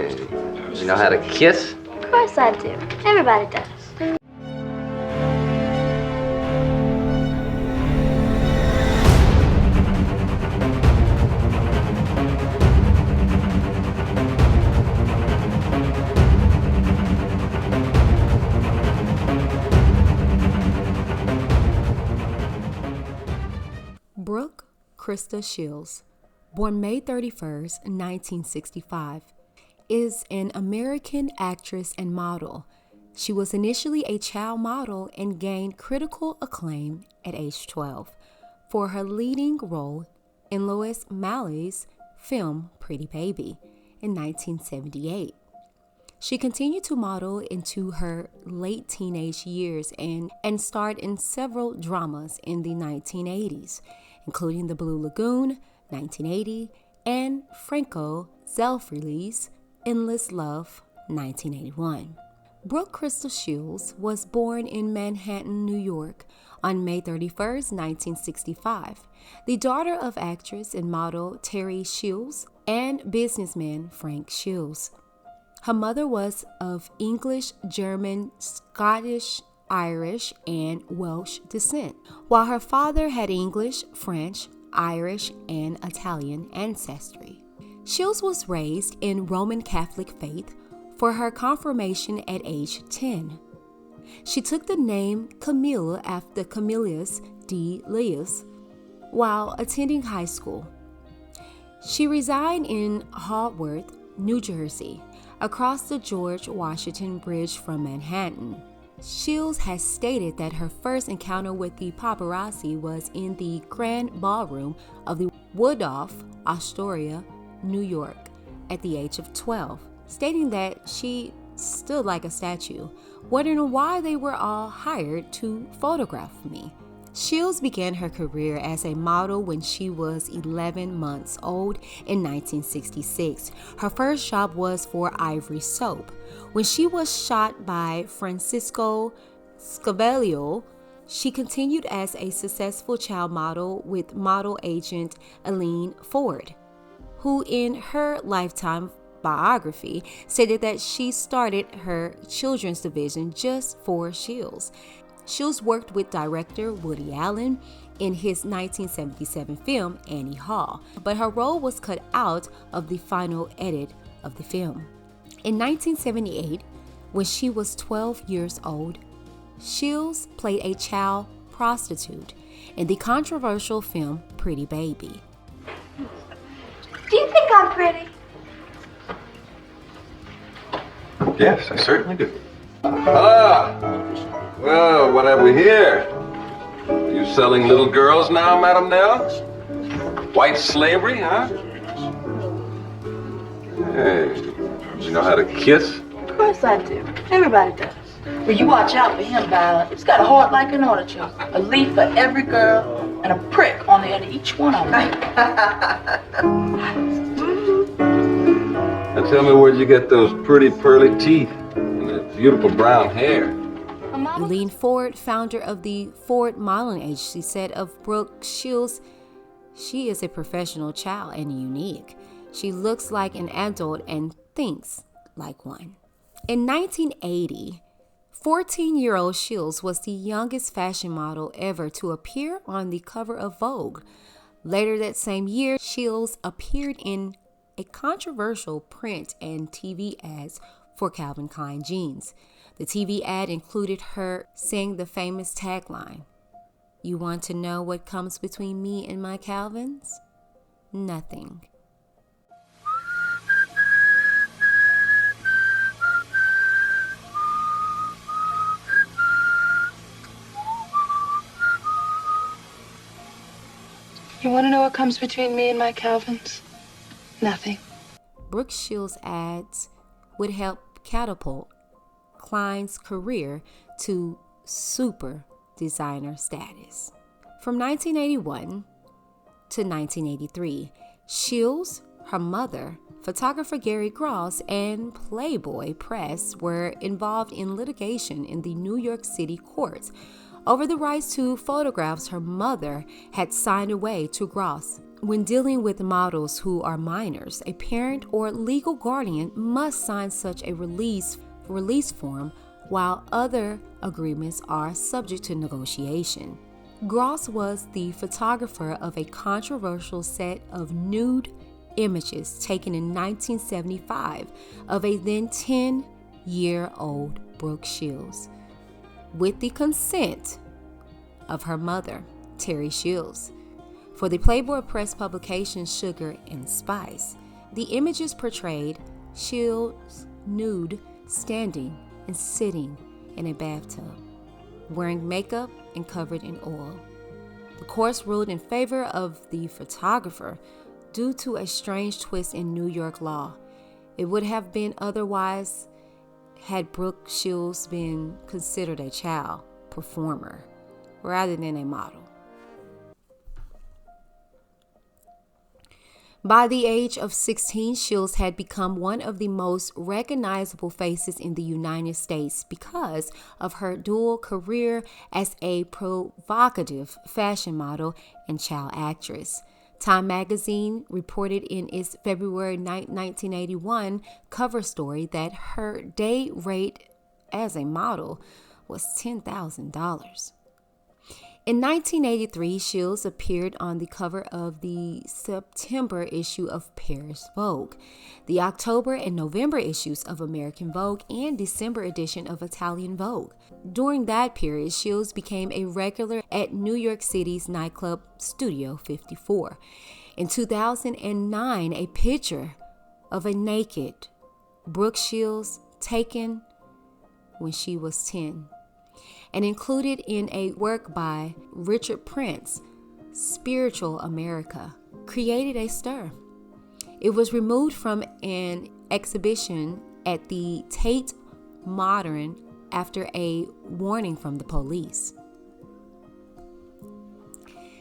Hey, you know how to kiss? Of course I do. Everybody does. Brook Shields, born May 31st, 1965, is an American actress and model. She was initially a child model and gained critical acclaim at age 12 for her leading role in Lois Maillet's film Pretty Baby in 1978. She continued to model into her late teenage years and starred in several dramas in the 1980s, including The Blue Lagoon, 1980, and Franco Zeffirelli's Endless Love, 1981. Brook Shields was born in Manhattan, New York on May 31st, 1965, the daughter of actress and model Terry Shields and businessman Frank Shields. Her mother was of English, German, Scottish, Irish, and Welsh descent, while her father had English, French, Irish, and Italian ancestry. Shields was raised in Roman Catholic faith for her confirmation at age 10. She took the name Camille after Camillus D. Lewis while attending high school. She resided in Haworth, New Jersey, across the George Washington Bridge from Manhattan. Shields has stated that her first encounter with the paparazzi was in the Grand Ballroom of the Waldorf Astoria, New York, at the age of 12, stating that she stood like a statue, wondering why they were all hired to photograph me. Shields began her career as a model when she was 11 months old in 1966. Her first job was for Ivory Soap. When she was shot by Francisco Scavello, she continued as a successful child model with model agent Eileen Ford, who in her lifetime biography stated that she started her children's division just for Shields. Shields worked with director Woody Allen in his 1977 film Annie Hall, but her role was cut out of the final edit of the film. In 1978, when she was 12 years old, Shields played a child prostitute in the controversial film Pretty Baby. Do you think I'm pretty? Yes, I certainly do. Well, what have we here? Are you selling little girls now, Madame Nell? White slavery, huh? Hey, you know how to kiss? Of course I do. Everybody does. Well, you watch out for him, Violet. He's got a heart like an artichoke. A leaf for every girl and a prick on the end of each one of them. Now tell me, where'd you get those pretty pearly teeth and that beautiful brown hair? Eileen Ford, founder of the Ford Modeling Agency, said of Brook Shields, "She is a professional child and unique. She looks like an adult and thinks like one." In 1980, 14-year-old Shields was the youngest fashion model ever to appear on the cover of Vogue. Later that same year, Shields appeared in a controversial print and TV ads for Calvin Klein jeans. The TV ad included her saying the famous tagline, "You want to know what comes between me and my Calvins? Nothing." You want to know what comes between me and my Calvins? Nothing. Brook Shields' ads would help catapult Klein's career to super designer status. From 1981 to 1983, Shields, her mother, photographer Gary Gross, and Playboy Press were involved in litigation in the New York City courts over the rights to photographs her mother had signed away to Gross. When dealing with models who are minors, a parent or legal guardian must sign such a release form, while other agreements are subject to negotiation. Gross was the photographer of a controversial set of nude images taken in 1975 of a then 10-year-old Brook Shields, with the consent of her mother, Terry Shields, for the Playboy press publication Sugar and Spice. The images portrayed Shields nude, standing and sitting in a bathtub, wearing makeup and covered in oil. The court ruled in favor of the photographer due to a strange twist in New York law. It would have been otherwise had Brook Shields been considered a child performer rather than a model. By the age of 16, Shields had become one of the most recognizable faces in the United States because of her dual career as a provocative fashion model and child actress. Time magazine reported in its February 1981 cover story that her day rate as a model was $10,000. In 1983, Shields appeared on the cover of the September issue of Paris Vogue, the October and November issues of American Vogue, and December edition of Italian Vogue. During that period, Shields became a regular at New York City's nightclub Studio 54. In 2009, a picture of a naked Brook Shields taken when she was 10 and included in a work by Richard Prince, Spiritual America, created a stir. It was removed from an exhibition at the Tate Modern after a warning from the police.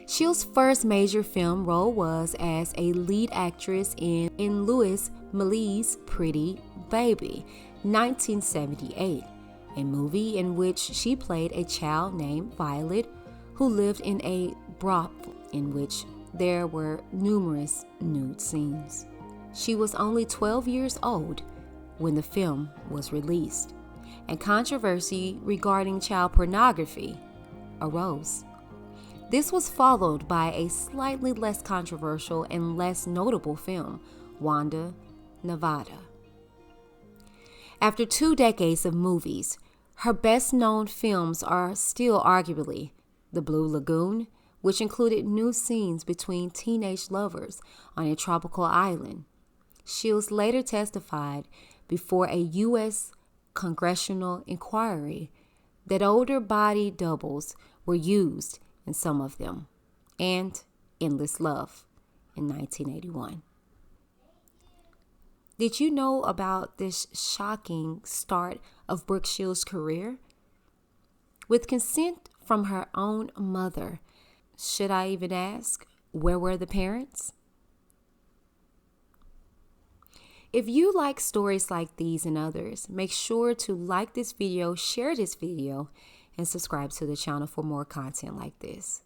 Shields' first major film role was as a lead actress in Louis Malle's Pretty Baby, 1978. A movie in which she played a child named Violet who lived in a brothel in which there were numerous nude scenes. She was only 12 years old when the film was released, and controversy regarding child pornography arose. This was followed by a slightly less controversial and less notable film, Wanda, Nevada. After 2 decades of movies, her best-known films are still arguably The Blue Lagoon, which included nude scenes between teenage lovers on a tropical island. Shields later testified before a U.S. congressional inquiry that older body doubles were used in some of them, and Endless Love in 1981. Did you know about this shocking start of Brook Shields' career? With consent from her own mother, should I even ask, where were the parents? If you like stories like these and others, make sure to like this video, share this video, and subscribe to the channel for more content like this.